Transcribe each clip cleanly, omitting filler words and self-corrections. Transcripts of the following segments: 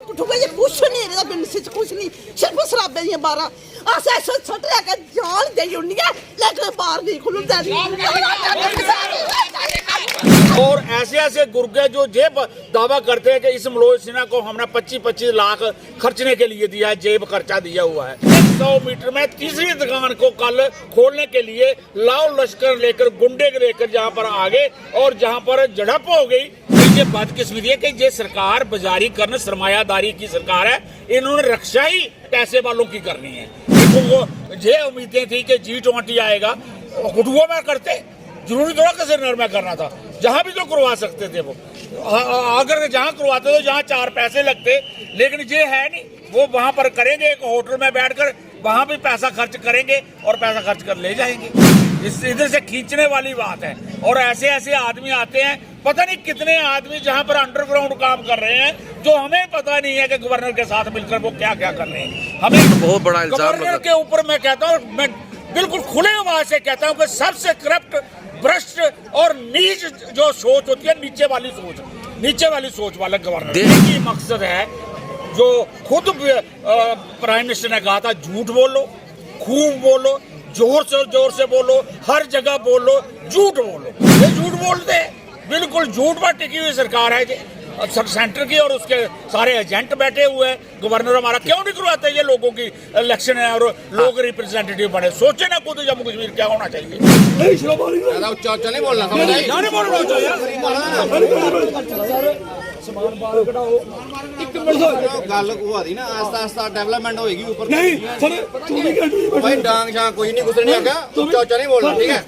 ये कुछ नहीं रहता पिंड से कुछ नहीं सिर्फ शराबे दी 12 अस ऐसे छट लैके जान देई उन्नी लेकिन बाहर नहीं खुलदा और ऐसे ऐसे गुर्गे जो जेब दावा करते हैं कि इस मनोज सिन्हा को हमने 25-25 लाख खर्चने के लिए दिया है, जेब खर्चा दिया हुआ है। 100 मीटर में तीसरी दुकान को कल खोलने के लिए लाओ लश्कर लेकर गुंडे लेकर जहां पर आ गए और जहां पर झड़प हो गई। ये बदकिस्मती है कि ये सरकार बाजारीकरण सरमायादारी की सरकार है, इन्होंने रक्षा ही पैसे वालों की करनी है। वो ये उम्मीदें थी कि G20 आएगा, हुडुआ में करते, जरूरी थोड़ा किसी नर में करना था, जहां भी तो करवा सकते थे वो, अगर जहां करवाते तो जहां 4 पैसे लगते, लेकिन ये है नहीं। वो वहां पर करेंगे, एक होटल में बैठकर वहां भी पैसा खर्च करेंगे और पैसा खर्च कर ले जाएंगे। इस इधर से खींचने वाली बात है। और ऐसे ऐसे आदमी आते हैं, पता नहीं कितने आदमी जहां पर अंडरग्राउंड काम कर रहे हैं, जो हमें पता नहीं है कि गवर्नर के साथ मिलकर वो क्या क्या कर रहे हैं। हमें बहुत बड़ा इल्जाम गवर्नर के ऊपर मैं कहता हूँ, मैं बिल्कुल खुले आवाज से कहता हूँ कि सबसे करप्ट, भ्रष्ट और नीच जो सोच होती है, नीचे वाली सोच वाला गवर्नर। यही मकसद है जो खुद प्राइम मिनिस्टर ने कहा था, झूठ बोलो, खूब बोलो, जोर से बोलो, हर जगह बोलो, झूठ बोलो। ये झूठ बोलते हैं, बिल्कुल झूठ पर टिकी हुई सरकार है ये सेंटर की, और उसके सारे एजेंट बैठे हुए हैं। गवर्नर हमारा क्यों नहीं करवाते ये लोगों की इलेक्शन है और लोग रिप्रेजेंटेटिव बने? सोचे ना खुद जम्मू कश्मीर क्या होना चाहिए। नहीं बोलना गल हुआ दी ना, आस्ता आस्ता डेवलपमेंट होएगी ऊपर नहीं भाई, डांग शांग कोई नहीं गुस्सा नहीं आगा, चौचा नहीं बोलना, ठीक है।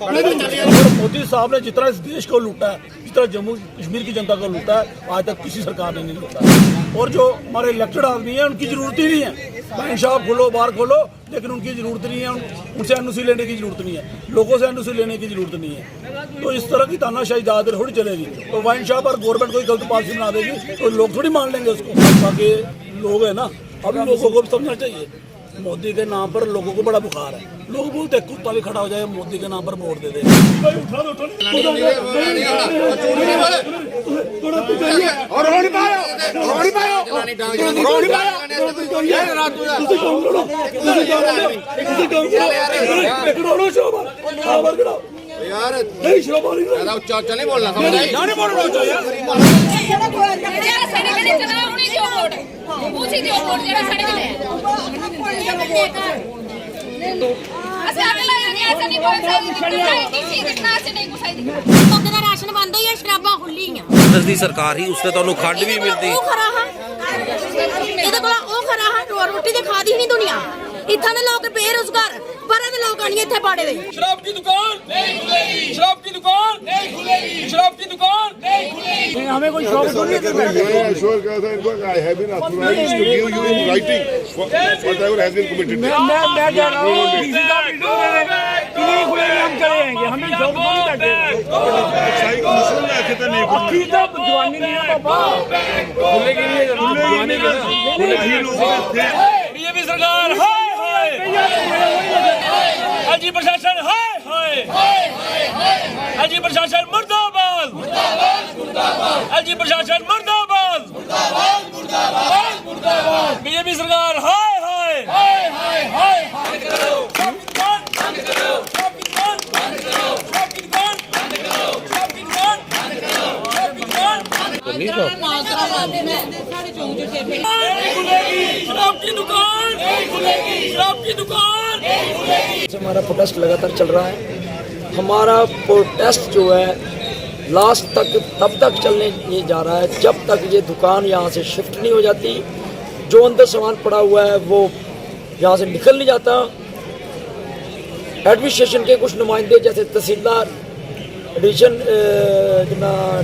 मोदी साहब ने जितना इस देश को लूटा है, जितना जम्मू कश्मीर की जनता को लूटा है, आज तक किसी सरकार ने नहीं लूटा। और जो हमारे इलेक्टेड आदमी है, उनकी जरूरत ही नहीं है। वाइन शॉप खोलो, बार खोलो, लेकिन उनकी जरूरत नहीं है, उनसे एनओसी लेने की जरूरत नहीं है, लोगों से एनओसी लेने की जरूरत नहीं है। तो इस तरह की तानाशाही ज़्यादा देर थोड़ी चलेगी। तो वाइन शॉप और गवर्नमेंट कोई गलत पॉलिसी बना देगी तो लोग थोड़ी मान लेंगे उसको। बाकी लोग है ना, अब लोगों को भी समझना चाहिए, मोदी के नाम पर लोगों को बड़ा बुखार है। लोग बोलते हैं कुत्ता भी खड़ा हो जाए, मोदी के नाम पर वोट दे दे। यार चौचा नहीं बोलना, राशन बंद ही शराबा खुली दी सरकार ही, उसने तो खंड भी मिलती। रोटी तो खा दी नहीं दुनिया, इतना के लोग बेरोजगार, पर लोग आनी इतने पाड़े दे। शराब की दुकान नहीं खुलेगी, शराब की दुकान नहीं खुलेगी, शराब की दुकान नहीं खुलेगी। हमें कोई शौक नहीं है। I have been authorized to give you in writing whatever has been committed. मैं कह रहा हूँ किसी का वीडियो नहीं खुलेगी, हम चलेंगे, हमें शौक नहीं बैठे। अखी तक जवानी नहीं है पापा, खुलेगी नहीं। ये भी सरकार हाय हाय, अजी प्रशासन हाय हाय, अजी प्रशासन मुर्दाबाद, अजी प्रशासन मुर्दाबाद, बीजेपी सरकार हाय हाय, शराब की दुकान नहीं खुलेगी, शराब की दुकान नहीं खुलेगी। हमारा प्रोटेस्ट लगातार चल रहा है। हमारा प्रोटेस्ट जो है लास्ट तक तब तक चलने नहीं जा रहा है जब तक ये दुकान यहाँ से शिफ्ट नहीं हो जाती। जो अंदर सामान पड़ा हुआ है वो यहाँ से निकल नहीं जाता। एडमिनिस्ट्रेशन के कुछ नुमाइंदे जैसे तहसीलदार, एडिशन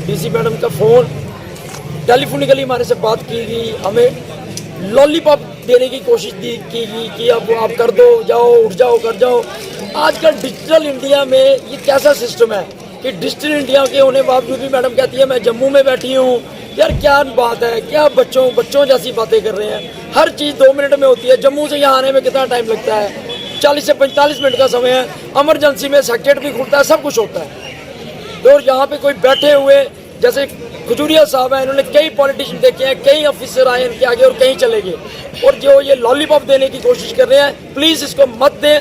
DC मैडम का फ़ोन टेलीफोनिकली हमारे से बात की गई, हमें लॉलीपॉप देने की कोशिश की गई कि अब आप कर दो, जाओ, उठ जाओ, कर जाओ। आजकल डिजिटल इंडिया में ये कैसा सिस्टम है कि डिजिटल इंडिया के होने बावजूद भी मैडम कहती है मैं जम्मू में बैठी हूँ। यार क्या बात है, क्या बच्चों जैसी बातें कर रहे हैं। हर चीज़ 2 मिनट में होती है। जम्मू से यहाँ आने में कितना टाइम लगता है? 40 से 45 मिनट का समय है। इमरजेंसी में सेक्रेटरी भी खुलता है, सब कुछ होता है। तो यहाँ पे कोई बैठे हुए जैसे खजूरिया साहब हैं, इन्होंने कई पॉलिटिशियन देखे हैं, कई ऑफिसर आए इनके आगे और कहीं चले गए, और जो ये लॉलीपॉप देने की कोशिश कर रहे हैं, प्लीज इसको मत दें।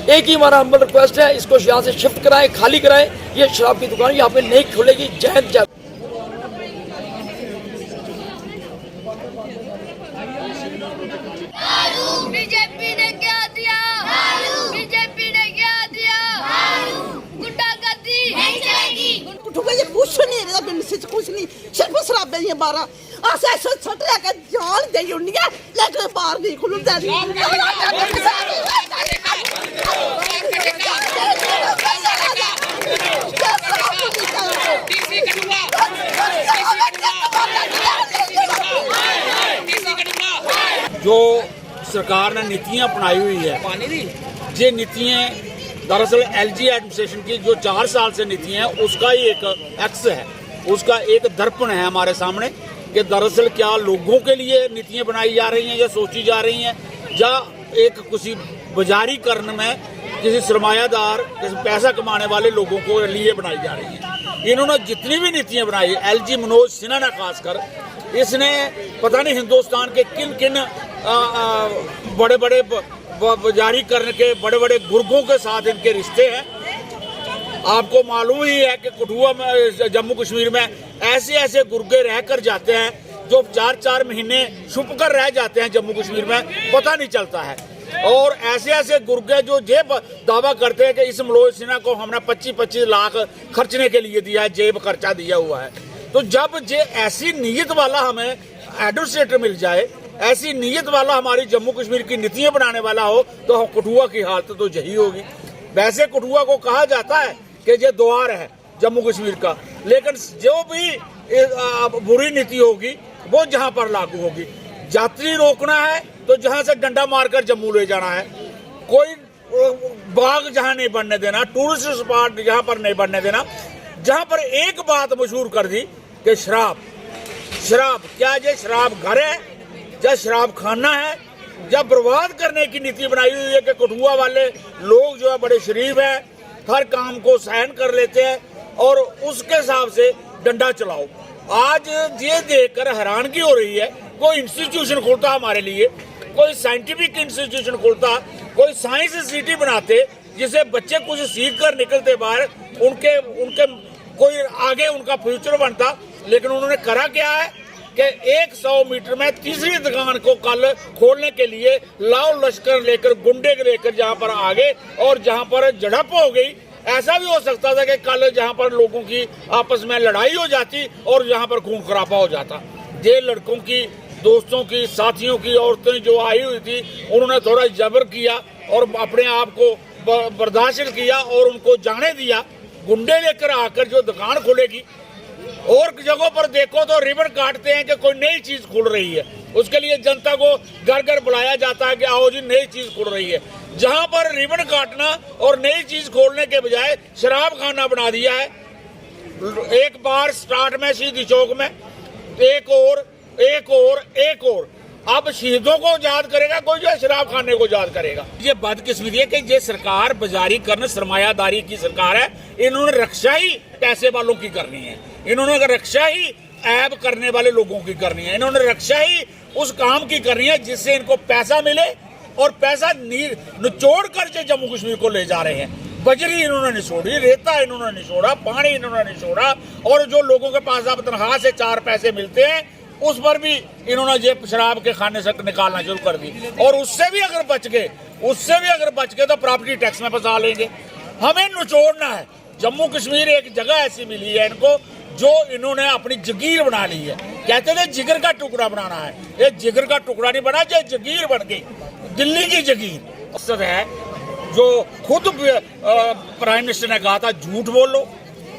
एक ही हमारा हम्बल रिक्वेस्ट है, इसको यहाँ से शिफ्ट कराएं, खाली कराएं। ये शराब की दुकान यहाँ पे नहीं खुलेगी। जय हिंद, जय। बीजेपी ने क्या दिया, बीजेपी ने क्या दिया, गुंडागर्दी नहीं चलेगी। उठूगा ये कुछ नहीं रहता पिंड से कुछ नहीं, सिर्फ शराबे दी बारा अस ऐसे छट लेके जान दे उन्नी है, लेकिन बाहर नहीं खुलता जो सरकार ने नीतियां अपनाई हुई है, ये नीतियां दरअसल एलजी एडमिनिस्ट्रेशन की जो 4 साल से नीतियां हैं उसका ही एक एक्स है, उसका एक दर्पण है हमारे सामने कि दरअसल क्या लोगों के लिए नीतियां बनाई जा रही हैं या सोची जा रही हैं, या एक किसी बाजारीकरण में किसी सरमायादार किसी पैसा कमाने वाले लोगों को लिए बनाई जा रही हैं। इन्होंने जितनी भी नीतियां बनाई, एलजी मनोज सिन्हा ने खासकर, इसने पता नहीं हिंदुस्तान के किन किन बड़े बड़े बाजारीकरण के बड़े बड़े गुर्गों के साथ इनके रिश्ते हैं। आपको मालूम ही है कि कठुआ में जम्मू कश्मीर में ऐसे ऐसे गुर्गे रह कर जाते हैं जो 4-4 महीने छुप कर रह जाते हैं जम्मू कश्मीर में, पता नहीं चलता है। और ऐसे ऐसे गुर्गे जो जेब दावा करते हैं कि इस मनोज सिन्हा को हमने 25-25 लाख खर्चने के लिए दिया है, जेब खर्चा दिया हुआ है। तो जब जे ऐसी नीयत वाला हमें एडमिनिस्ट्रेटर मिल जाए, ऐसी नीयत वाला हमारी जम्मू कश्मीर की नीतियां बनाने वाला हो, तो कठुआ की हालत तो यही होगी। वैसे कठुआ को कहा जाता है कि ये द्वार है जम्मू कश्मीर का, लेकिन जो भी बुरी नीति होगी वो जहां पर लागू होगी। यात्री रोकना है तो जहां से डंडा मारकर जम्मू ले जाना है, कोई बाग जहां नहीं बनने देना, टूरिस्ट स्पॉट जहां पर नहीं बनने देना। जहां पर एक बात मशहूर कर दी कि शराब, क्या ये शराब घर है या शराब खाना है, या बर्बाद करने की नीति बनाई हुई है कि कठुआ वाले लोग जो है बड़े शरीफ हैं, हर काम को सहन कर लेते हैं और उसके हिसाब से डंडा चलाओ। आज ये देखकर हैरानगी हो रही है, कोई इंस्टीट्यूशन खोलता हमारे लिए, कोई साइंटिफिक इंस्टीट्यूशन खोलता, कोई साइंस सिटी बनाते जिसे बच्चे कुछ सीख कर निकलते बाहर, उनके कोई आगे उनका फ्यूचर बनता। लेकिन उन्होंने करा क्या है कि 100 मीटर में तीसरी दुकान को कल खोलने के लिए लाओ लश्कर लेकर, गुंडे लेकर जहां पर आगे, और जहां पर झड़प हो गई। ऐसा भी हो सकता था कि कल जहां पर लोगों की आपस में लड़ाई हो जाती और जहां पर खून खराबा हो जाता। ये लड़कों की, दोस्तों की, साथियों की औरतें जो आई हुई थी, उन्होंने थोड़ा जबर किया और अपने आप को बर्दाश्त किया और उनको जाने दिया। गुंडे लेकर आकर जो दुकान खुलेगी, और जगहों पर देखो तो रिबन काटते हैं कि कोई नई चीज खुल रही है, उसके लिए जनता को घर घर बुलाया जाता है कि आओ जी नई चीज खुल रही है। जहां पर रिबन काटना और नई चीज खोलने के बजाय शराब खाना बना दिया है। एक बार स्टार्ट में सीधी चौक में एक और अब शहीदों को याद करेगा कोई, जो शराब खाने को याद करेगा। ये बदकिस्मती है कि ये सरकार बाजारीकरण, सरमायादारी की सरकार है। इन्होंने रक्षा ही पैसे वालों की करनी है, इन्होंने रक्षा ही ऐब करने वाले लोगों की करनी है, इन्होंने रक्षा ही उस काम की करनी है जिससे इनको पैसा मिले, और पैसा निचोड़ कर जो जम्मू कश्मीर को ले जा रहे हैं। बजरी इन्होंने नहीं छोड़ी, रेता इन्होंने नहीं छोड़ा, पानी इन्होंने नहीं छोड़ा, और जो लोगों के पास अब तनख्वाह से 4 पैसे मिलते हैं उस पर भी इन्होंने ये शराब के खाने से निकालना शुरू कर दी। और उससे भी अगर बच गए तो प्रॉपर्टी टैक्स में फंसा लेंगे। हमें निचोड़ना है। जम्मू कश्मीर एक जगह ऐसी मिली है इनको जो इन्होंने अपनी जगीर बना ली है। कहते थे जिगर का टुकड़ा बनाना है, ये जिगर का टुकड़ा नहीं बना, ये जगीर बन गई, दिल्ली की जगीर है। जो खुद प्राइम मिनिस्टर ने कहा था, झूठ बोलो,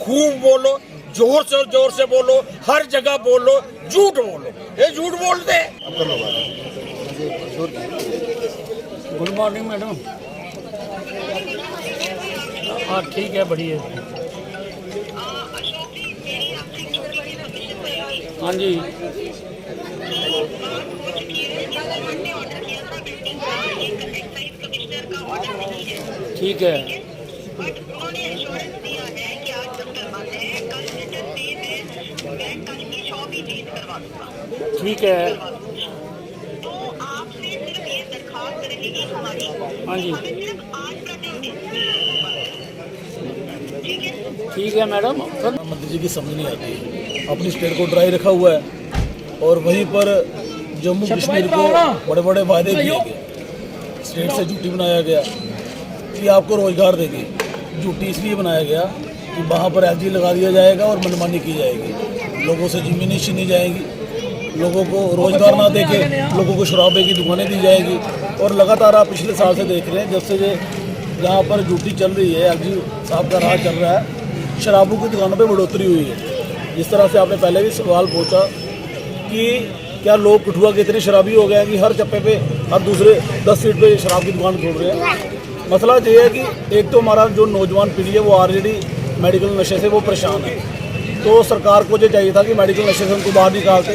खूब बोलो, जोर से बोलो, हर जगह बोलो, झूठ बोलो। ये झूठ बोलते हैं। Good morning madam. हाँ ठीक है, बढ़िया। हाँ जी, ठीक है। उन्होंने एश्योरेंस दिया है कि आज जब करवाते हैं, कल से 10 में बैंक ठीक है। हाँ जी ठीक है मैडम। प्रधानमंत्री जी की समझ नहीं आती, अपनी स्टेट को ड्राई रखा हुआ है और वहीं पर जम्मू कश्मीर को बड़े बड़े वायदे किए गए। स्टेट से ड्यूटी बनाया गया कि आपको रोजगार देंगे। ड्यूटी इसलिए बनाया गया कि वहाँ पर एलजी लगा दिया जाएगा और मनमानी की जाएगी, लोगों से ज़मीनें छीनी जाएंगी, लोगों को रोजगार ना देके लोगों को शराबे की दुकानें दी जाएगी। और लगातार आप पिछले साल से देख रहे हैं, जब से यहाँ पर ड्यूटी चल रही है, एलजी साहब का राज चल रहा है, शराबों की दुकानों पे बढ़ोतरी हुई है। जिस तरह से आपने पहले भी सवाल पूछा कि क्या लोग कठुआ के इतने शराबी हो गए हैं कि हर चप्पे पे हर दूसरे 10 फीट पे शराब की दुकान खोल रहे हैं। मसला ये है कि एक तो हमारा जो नौजवान पीढ़ी है वो ऑलरेडी मेडिकल नशे से वो परेशान है, तो सरकार को ये चाहिए था कि मेडिकल नशे से उनको बाहर निकालते।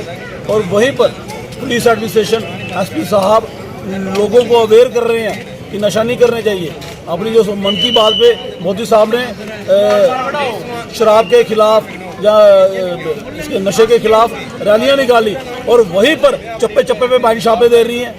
और वहीं पर पुलिस एडमिनिस्ट्रेशन, एसपी साहब लोगों को अवेयर कर रहे हैं कि नशा नहीं करने चाहिए। अपनी जो मन की बात पे मोदी साहब ने शराब के खिलाफ या इसके नशे के खिलाफ रैलियां निकाली और वहीं पर चप्पे चप्पे पे बाइक छापे दे रही हैं।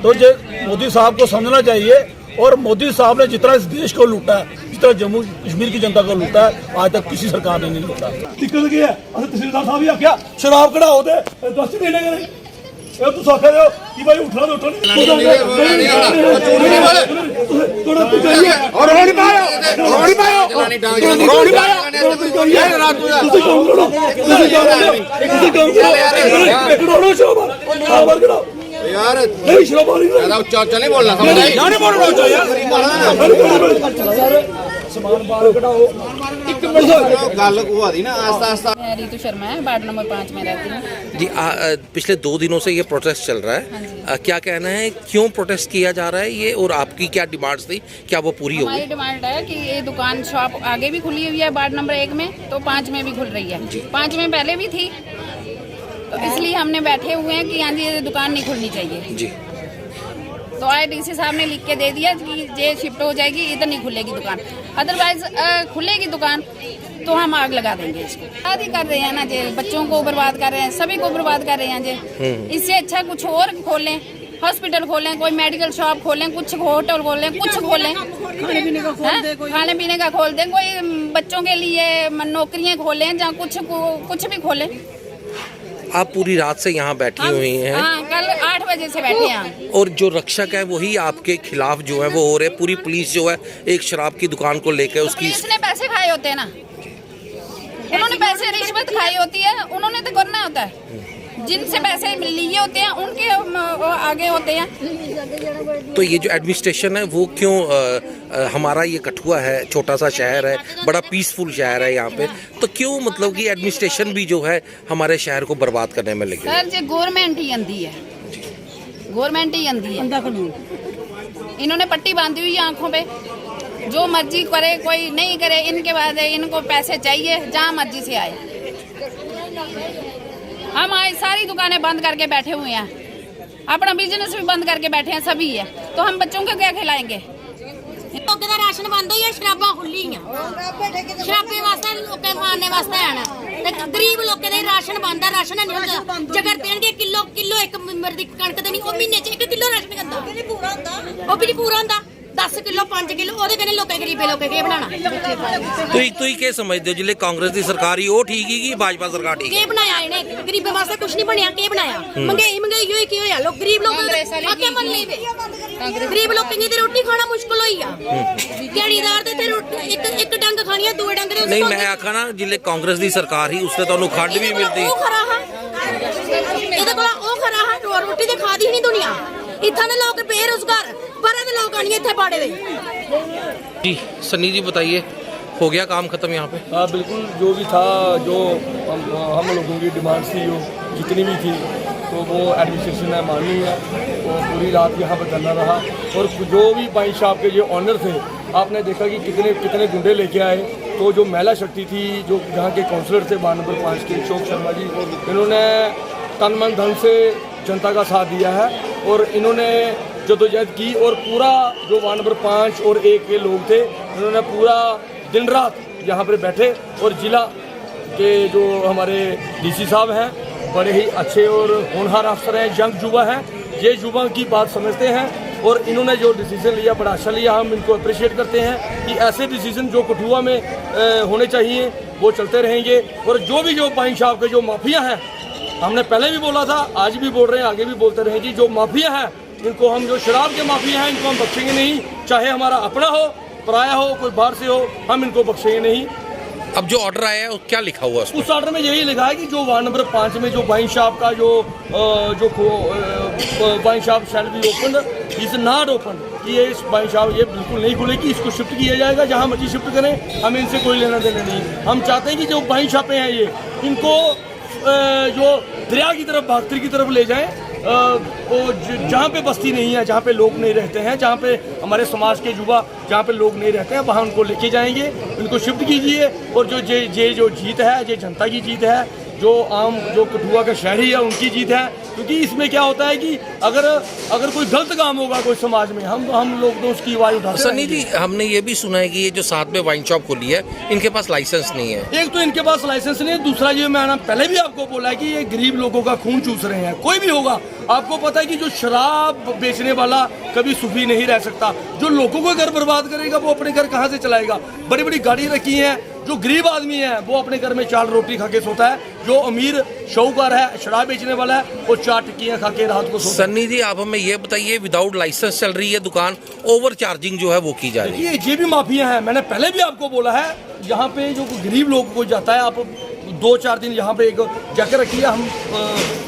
तो ये मोदी साहब को समझना चाहिए। और मोदी साहब ने जितना इस देश को लूटा है, जितना जम्मू कश्मीर की जनता को लूटा है, आज तक किसी सरकार ने नहीं लूटा। दिक्कत क्या है, तहसीलदार साहब ही आख्या शराब कढ़ाओ दे 10 महीने के नहीं, तुम आखे हो कि भाई उठना तो उठो यार ज्यादा उच्चा उच्चा नहीं बोलना, समझ आई? गल हुआ थी ना आस्ता आस्ता। मैं रितु शर्मा है, वार्ड नंबर 5 में रहती हूँ जी। पिछले 2 दिनों से ये प्रोटेस्ट चल रहा है, क्या कहना है, क्यों प्रोटेस्ट किया जा रहा है ये, और आपकी क्या डिमांड्स थी, क्या वो पूरी होगी? हमारी डिमांड है कि ये दुकान शॉप आगे भी खुली हुई है वार्ड नंबर 1 में, तो 5 में भी खुल रही है। 5 में पहले भी थी, तो इसलिए हमने बैठे हुए हैं कि हाँ जी ये दुकान नहीं खुलनी चाहिए जी। तो आए डीसी साहब ने लिख के दे दिया कि ये शिफ्ट हो जाएगी, इधर नहीं खुलेगी दुकान, अदरवाइज खुलेगी दुकान तो हम आग लगा देंगे इसको। आदि कर रहे हैं ना जी, बच्चों को बर्बाद कर रहे हैं, सभी को बर्बाद कर रहे हैं जी। इससे अच्छा कुछ और खोलें, हॉस्पिटल खोलें, कोई मेडिकल शॉप खोलें, कुछ होटल खोलें, कुछ खोलें, खाने पीने का खोल दें, कोई बच्चों के लिए नौकरियां खोलें, जहाँ कुछ भी खोलें। आप पूरी रात से यहाँ बैठी हुई हैं? हाँ, कल 8 बजे से बैठे हैं। और जो रक्षक है वही आपके खिलाफ जो है वो हो रहे, पूरी पुलिस जो है एक शराब की दुकान को लेकर उसकी, इसने पैसे खाए होते हैं ना, उन्होंने पैसे रिश्वत खाई होती है, उन्होंने तो करना होता है, जिनसे पैसे लिए होते हैं उनके आगे होते हैं। तो ये जो एडमिनिस्ट्रेशन है वो क्यों हमारा ये कठुआ है, छोटा सा शहर है, बड़ा पीसफुल शहर है यहाँ पे, तो क्यों मतलब कि एडमिनिस्ट्रेशन भी जो है हमारे शहर को बर्बाद करने में लगी? सर जी गवर्नमेंट ही अंधी है, गवर्नमेंट ही अंधी है। इन्होंने पट्टी बांधी हुई है आंखों पे, जो मर्जी करे, कोई नहीं करे, इनके बाद इनको पैसे चाहिए, जहाँ मर्जी से आए। हम आए सारी दुकानें बंद करके बैठे हुए हैं, अपना बिजनेस भी बंद करके बैठे हैं सभी है, तो हम बच्चों को क्या खिलाएंगे? लोगों का राशन बंद हुई है, शराबा खुली हैं, शराबे वास्ते लोगों मारने वास्ते आना, गरीब लोगों का राशन बंद है, राशन नहीं होता। जगर देंगे किलो एक मेमबर की कणक देनी, वो महीने 1 किलो राशन करता, वो भी नहीं पूरा होता। 10 किलो 5 किलो ਉਹਦੇ ਕਹਿੰਦੇ ਲੋਕਾਂ ਗਰੀਬੇ ਲੋਕਾਂ ਕੀ ਬਣਾਣਾ। ਤੁਸੀਂ ਕੀ ਸਮਝਦੇ ਹੋ ਜਿਲੇ ਕਾਂਗਰਸ ਦੀ ਸਰਕਾਰ ਹੀ ਉਹ ਠੀਕ ਹੀ ਕਿ ਭਾਜਪਾ ਸਰਕਾਰ ਠੀਕ ਹੈ? ਕੀ ਬਣਾਇਆ ਇਹਨੇ ਗਰੀਬਾਂ ਵਾਸਤੇ ਕੁਝ ਨਹੀਂ ਬਣਿਆ, ਕੀ ਬਣਾਇਆ? ਮਹਿੰਗਾਈ ਹੋਈ ਕੀ ਹੋਇਆ, ਲੋਕ ਗਰੀਬ ਲੋਕਾਂ ਦਾ ਆਕੇ ਮੰਨ ਲਈ ਵੇ, ਗਰੀਬ ਲੋਕਾਂ ਦੀ ਰੋਟੀ ਖਾਣਾ ਮੁਸ਼ਕਲ ਹੋਈ ਆ। ਦਿਹਾੜੀਦਾਰ ਦੇ ਤੇ ਇੱਕ ਡੰਗ ਖਾਣੀ ਆ, 2 ਡੰਗ ਦੇ ਨਹੀਂ ਮੈਂ ਆਖਾਂ ਨਾ ਜਿਲੇ ਕਾਂਗਰਸ ਦੀ ਸਰਕਾਰ ਹੀ ਉਸਤੇ ਤੁਹਾਨੂੰ ਖੰਡ ਵੀ ਮਿਲਦੀ, ਉਹ ਖਰਾ ਹਾਂ ਇਹਦੇ ਕੋਲ, ਉਹ ਖਰਾ ਹਾਂ, ਰੋਟੀ ਤੇ ਖਾਦੀ ਨਹੀਂ ਦੁਨੀਆ। इतना लोग बेरोजगार, पर लोग आनी इतने पाड़े दे। जी सन्नी जी बताइए, हो गया काम खत्म यहाँ पे? हाँ बिल्कुल, जो भी था, जो हम लोगों की डिमांड थी, जो जितनी भी थी, तो वो एडमिनिस्ट्रेशन ने मानी है। तो पूरी रात यहाँ पर करना रहा, और जो भी वाइन शॉप के जो ऑनर थे, आपने देखा कि कितने गुंडे लेके आए। तो जो महिला शक्ति थी, जो यहाँ के काउंसलर थे वार्ड नंबर 5 के अशोक शर्मा जी, इन्होंने तन मन धन से जनता का साथ दिया है, और इन्होंने जदोजहद की, और पूरा जो वार्ड नंबर 5 और 1 के लोग थे, इन्होंने पूरा दिन रात यहाँ पर बैठे, और जिला के जो हमारे डीसी साहब हैं बड़े ही अच्छे और होनहार अफसर हैं, यंग युवा हैं, ये युवा की बात समझते हैं और इन्होंने जो डिसीजन लिया बड़ा अच्छा लिया। हम इनको अप्रिशिएट करते हैं कि ऐसे डिसीजन जो कठुआ में होने चाहिए वो चलते रहेंगे। और जो वाइन शॉप के जो माफिया हैं, हमने पहले भी बोला था, आज भी बोल रहे हैं, आगे भी बोलते रहेंगे, जो माफिया हैं इनको हम, जो शराब के माफिया हैं इनको हम बख्शेंगे नहीं, चाहे हमारा अपना हो, पराया हो, कोई बाहर से हो, हम इनको बख्शेंगे नहीं। अब जो ऑर्डर आया है वो क्या लिखा हुआ है उस ऑर्डर में यही लिखा है कि जो वार्ड नंबर 5 में जो वाइन शॉप का जो wine shop shall be open is not open, कि ये इस वाइन शॉप ये बिल्कुल नहीं खुलेगी, इसको शिफ्ट किया जाएगा, जहाँ मर्जी शिफ्ट करें, हमें इनसे कोई लेना देना नहीं। हम चाहते हैं कि जो वाइन शॉपें हैं ये इनको जो दरिया की तरफ, भागतिर की तरफ ले जाएं, जहाँ पे बस्ती नहीं है, जहाँ पे लोग नहीं रहते हैं, जहाँ पे हमारे समाज के युवा जहाँ पे लोग नहीं रहते हैं, वहाँ उनको लेके जाएंगे, उनको शिफ्ट कीजिए। और जो जीत है, ये जनता की जीत है, जो आम जो कठुआ का शहरी है उनकी जीत है। क्योंकि इसमें क्या होता है कि अगर कोई गलत काम होगा कोई समाज में, हम लोग तो उसकी आवाज उठाते हैं। सन्नी जी, हमने ये भी सुना है कि ये जो साथ में वाइन शॉप खोली है इनके पास लाइसेंस नहीं है। एक तो इनके पास लाइसेंस नहीं है, दूसरा ये मैंने पहले भी आपको बोला है कि ये गरीब लोगों का खून चूस रहे हैं। कोई भी होगा, आपको पता है कि जो शराब बेचने वाला कभी सुखी नहीं रह सकता। जो लोगों को घर बर्बाद करेगा वो अपने घर कहाँ से चलाएगा। बड़ी बड़ी गाड़ी रखी है, जो गरीब आदमी है वो अपने घर में 4 रोटी खा के सोता है, जो अमीर शाहूकार है, शराब बेचने वाला है, वो 4 टिक्कियां खा के रात को सोता है। सन्नी जी, आप हमें ये बताइए, विदाउट लाइसेंस चल रही है दुकान, ओवर चार्जिंग जो है वो की जा रही है। ये भी माफिया है, मैंने पहले भी आपको बोला है, यहाँ पे जो गरीब लोग को जाता है, आप 2-4 दिन यहाँ पे एक जगह रखिए। हम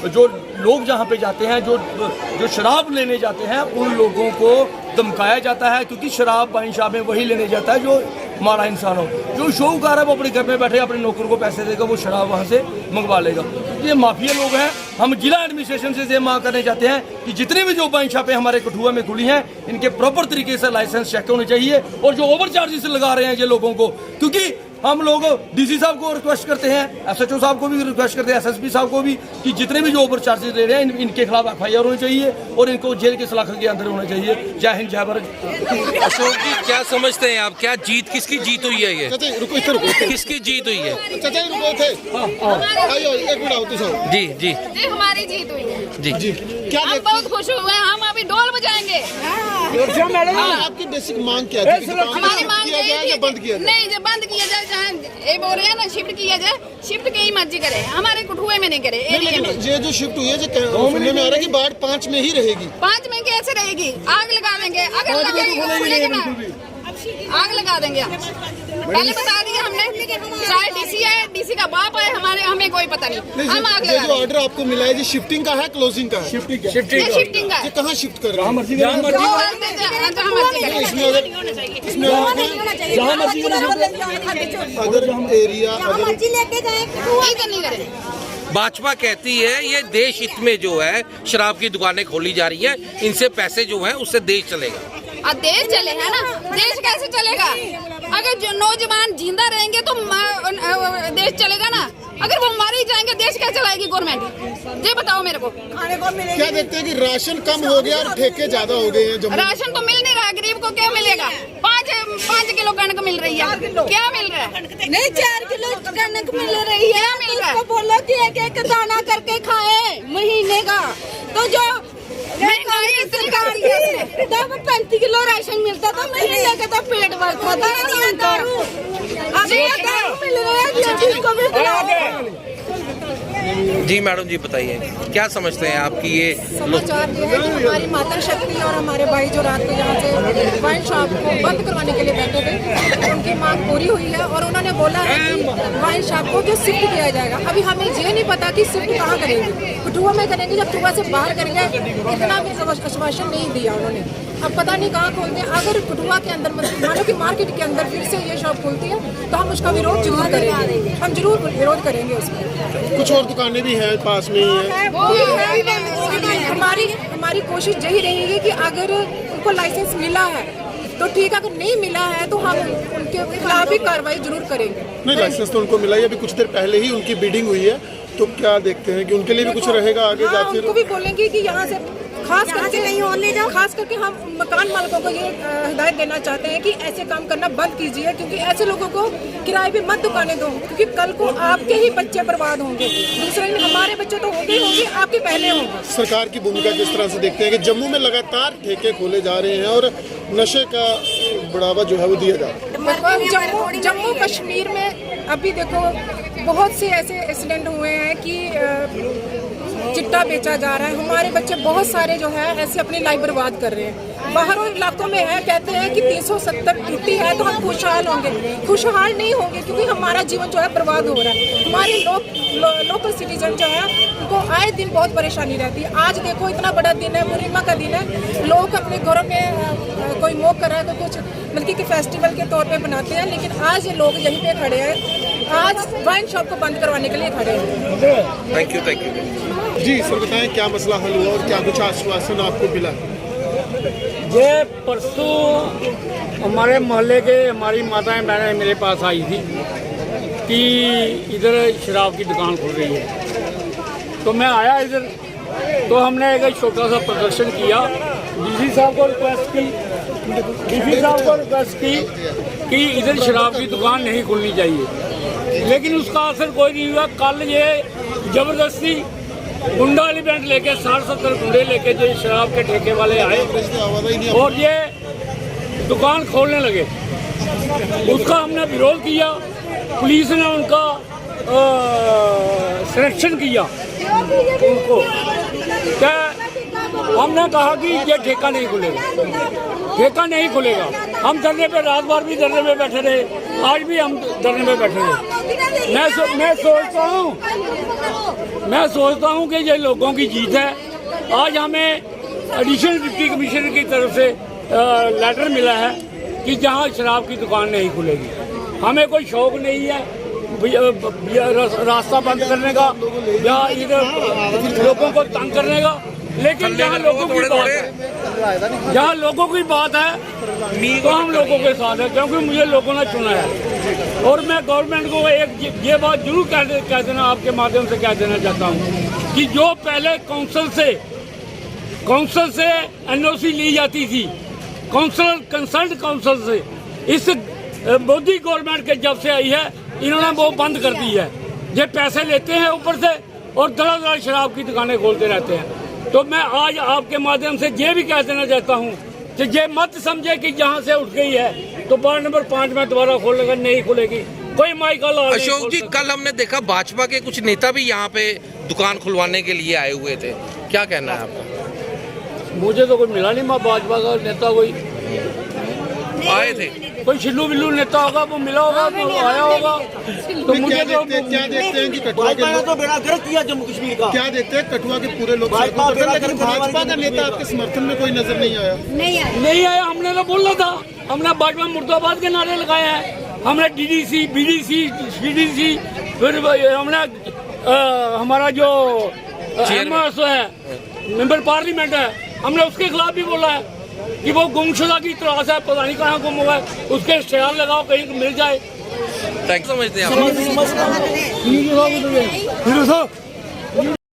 जो लोग जहाँ पे जाते हैं, जो शराब लेने जाते हैं, उन लोगों को धमकाया जाता है, क्योंकि शराब वाइन शॉप में वही लेने जाता है जो मारा इंसान हो। जो शाहूकार है वो अपने घर में बैठे अपने नौकर को पैसे देगा, वो शराब वहाँ से मंगवा लेगा। ये माफिया लोग हैं। हम जिला एडमिनिस्ट्रेशन से ये मांग करने चाहते हैं कि जितनी भी जो वाइन शॉपें हमारे कठुआ में खुली हैं, इनके प्रॉपर तरीके से लाइसेंस चेक होने चाहिए। और जो ओवर चार्जेस लगा रहे हैं ये लोगों को, क्योंकि हम लोग डीसी साहब को रिक्वेस्ट करते हैं, SHO साहब को भी रिक्वेस्ट करते हैं, SSP साहब को भी, कि जितने भी जो ओवर चार्जेस ले रहे हैं इनके खिलाफ FIR होनी चाहिए और इनको जेल के सलाखों के अंदर होना चाहिए। जय हिंद, जय भारत। अशोक जी, क्या समझते हैं आप, क्या जीत, किसकी जीत हुई है? ये किसकी जीत हुई है? जी जी जी, हमारी जीत हुई है जी। क्या हम बहुत खुश हुए हैं, हम अभी ढोल बजाएंगे। आपकी बेसिक मांग क्या थी? हमारी मांग किया जाए या बंद किया जाए? नहीं, जब बंद किया जाए, ये बोल रहे हैं ना शिफ्ट किया जाए, शिफ्ट की ही मर्जी करे, हमारे कठुए में नहीं करे। ये जो शिफ्ट हुई है, जो सुनने में आ रहा है कि बाढ़ 5 में ही रहेगी। 5 में कैसे रहेगी? आग लगा देंगे, अगर लगेगी तो खुलेगी ना, आग लगा देंगे। पहले बता दिया हमने, चाहे डीसी है, डीसी का बाप है, हमें कोई पता नहीं, हम आग लगा। जो ऑर्डर आपको मिला है, ये शिफ्टिंग का है, क्लोजिंग का है? शिफ्टिंग का है। ये कहाँ शिफ्ट कर रहे हैं? अगर एरिया नहीं करे। भाजपा कहती है ये देश हित में जो है शराब की दुकानें खोली जा रही है, इनसे पैसे जो है उससे देश चलेगा। और देश चले है ना, देश कैसे चलेगा? अगर जो नौजवान जिंदा रहेंगे तो देश चलेगा ना, अगर वो मारे जाएंगे देश क्या चलाएगी गवर्नमेंट? ये बताओ मेरे को। क्या देखते हैं कि राशन कम हो गया और ठेके ज्यादा हो गए हैं? राशन तो मिल नहीं रहा, गरीब को क्या मिलेगा? 5 किलो कणक मिल रही है, क्या मिल रहा है? नहीं, 4 किलो कणक मिल रही है। मिल रहा है? बोलो कि एक दाना करके खाए महीने का, तो जो महंगाई इतनी कर दी है, तब 35 किलो राशन मिलता था महीने का, तो पेट भरता था। अभी दारू मिल रहा है, लेडीज को भी खिलाओ। जी मैडम जी, बताइए क्या समझते हैं आप कि ये समाचार ये है कि हमारी माता शक्ति और हमारे भाई जो रात को यहाँ से वाइन शॉप को बंद करवाने के लिए बैठे थे, उनकी मांग पूरी हुई है और उन्होंने बोला है कि वाइन शॉप को जो शिफ्ट किया जाएगा। अभी हमें ये नहीं पता कि शिफ्ट कहाँ करेंगे, कठुआ में करेंगे, जब कठुआ से बाहर करेंगे, इतना भी आश्वासन नहीं दिया उन्होंने। अब पता नहीं कहाँ खोलते हैं। अगर कठुआ के अंदर मानो कि मार्केट के अंदर फिर से ये शॉप खुलती है तो हम उसका विरोध जरूर करेंगे, हम जरूर विरोध करेंगे उसका। कुछ और दुकानें भी हैं पास में ही है। हमारी कोशिश यही रहेगी कि अगर उनको लाइसेंस मिला है तो ठीक है, अगर नहीं मिला है तो हम उनके खिलाफ भी कार्रवाई जरूर करेंगे। नहीं, लाइसेंस तो उनको मिला है, अभी कुछ देर पहले ही उनकी बिडिंग हुई है, तो क्या देखते हैं कि उनके लिए भी कुछ रहेगा आगे? हाँ, उनको भी बोलेंगे कि यहाँ से खास करके हम मकान मालिकों को ये हिदायत देना चाहते हैं कि ऐसे काम करना बंद कीजिए, क्योंकि ऐसे लोगों को किराए पे मत दुकानें दो, क्योंकि कल को आपके ही बच्चे बर्बाद होंगे। दूसरे दिन हमारे बच्चे तो होंगे ही होंगे, आपके पहले होंगे। सरकार की भूमिका किस तरह से देखते हैं कि जम्मू में लगातार ठेके खोले जा रहे हैं और नशे का बढ़ावा जो है वो दिया जा रहा है? जम्मू कश्मीर में अभी देखो बहुत से ऐसे एक्सीडेंट हुए हैं कि चिट्टा बेचा जा रहा है। हमारे बच्चे बहुत सारे जो है ऐसे अपनी लाइफ बर्बाद कर रहे हैं। बाहरों इलाकों में है, कहते हैं कि 370 टूटी है तो हम खुशहाल होंगे। खुशहाल नहीं होंगे, क्योंकि हमारा जीवन जो है बर्बाद हो रहा है। हमारे लोकल सिटीजन जो है उनको आए दिन बहुत परेशानी रहती है। आज देखो इतना बड़ा दिन है, पूर्णिमा का दिन है, लोग अपने घरों में कोई मोक कर रहा है तो कुछ बल्कि के फेस्टिवल के तौर पे बनाते हैं, लेकिन आज ये लोग यहीं पे खड़े हैं, आज वाइन शॉप को बंद करवाने के लिए खड़े हैं। Thank you. जी सर बताएं, क्या मसला हल हुआ और क्या कुछ आश्वासन आपको मिला? ये परसों हमारे मोहल्ले के हमारी माताएं बहनें मेरे पास आई थी कि इधर शराब की दुकान खुल रही है, तो मैं आया इधर, तो हमने एक छोटा सा प्रदर्शन किया। डीसी साहब को रिक्वेस्ट की कि इधर शराब की दुकान नहीं खुलनी चाहिए, लेकिन उसका असर कोई नहीं हुआ। कल ये जबरदस्ती गुंडा एलिमेंट लेके 60-70 गुंडे लेके जो शराब के ठेके वाले आए और ये दुकान खोलने लगे, उसका हमने विरोध किया। पुलिस ने उनका सिलेक्शन किया उनको, क्या हमने कहा कि ये ठेका नहीं खुलेगा, ठेका नहीं खुलेगा। हम धरने पे रात भर भी धरने पे बैठे रहे, आज भी हम धरने पे बैठे रहे। मैं सोचता हूँ कि ये लोगों की जीत है। आज हमें एडिशनल डिप्टी कमिश्नर की तरफ से लेटर मिला है कि जहाँ शराब की दुकान नहीं खुलेगी। हमें कोई शौक नहीं है रास्ता बंद करने का या इधर लोगों को तंग करने का, लेकिन जहाँ लोगों की बात है, जहाँ लोगों की बात है तो हम लोगों के साथ है, क्योंकि मुझे लोगों ने चुना है। और मैं गवर्नमेंट को एक ये बात जरूर कह देना, आपके माध्यम से कह देना चाहता हूँ कि जो पहले काउंसिल से एनओसी ली जाती थी, कंसल्ट काउंसिल से, इस मोदी गवर्नमेंट के जब से आई है इन्होंने वो बंद कर दी है। ये पैसे लेते हैं ऊपर से और दर शराब की दुकानें खोलते रहते हैं। तो मैं आज आपके माध्यम से ये भी कह देना चाहता हूँ कि ये मत समझे कि जहाँ से उठ गई है तो वार्ड नंबर 5 में दोबारा खोलेगा, नहीं खुलेगी कोई माइकल। अशोक जी, कल हमने देखा भाजपा के कुछ नेता भी यहाँ पे दुकान खुलवाने के लिए आए हुए थे, क्या कहना है आपका? मुझे तो कोई मिला नहीं, मैं भाजपा का नेता कोई आए थे, कोई छिल्लू बिल्लू नेता होगा वो मिला होगा, वो आया होगा। तो मुझे क्या देखते हैं कि कठुआ के तो बेड़ा गर्क किया जम्मू कश्मीर का, क्या देखते हैं कठुआ के पूरे लोग, लेकिन भाजपा का नेता आपके समर्थन में कोई नजर नहीं आया? नहीं आया। हमने तो बोला था, हमने भाजपा मुर्दाबाद के नारे लगाए हैं, हमने डीडीसी, बीडीसी, सीडीसी, फिर हमने हमारा जो है मेंबर पार्लियामेंट है, हमने उसके खिलाफ भी बोला है कि वो गुमशुदा की तलाश है, पता नहीं कहाँ गुम हुआ है, उसके इश्तेहार लगाओ कहीं मिल जाए। थैंक समझते हैं आप।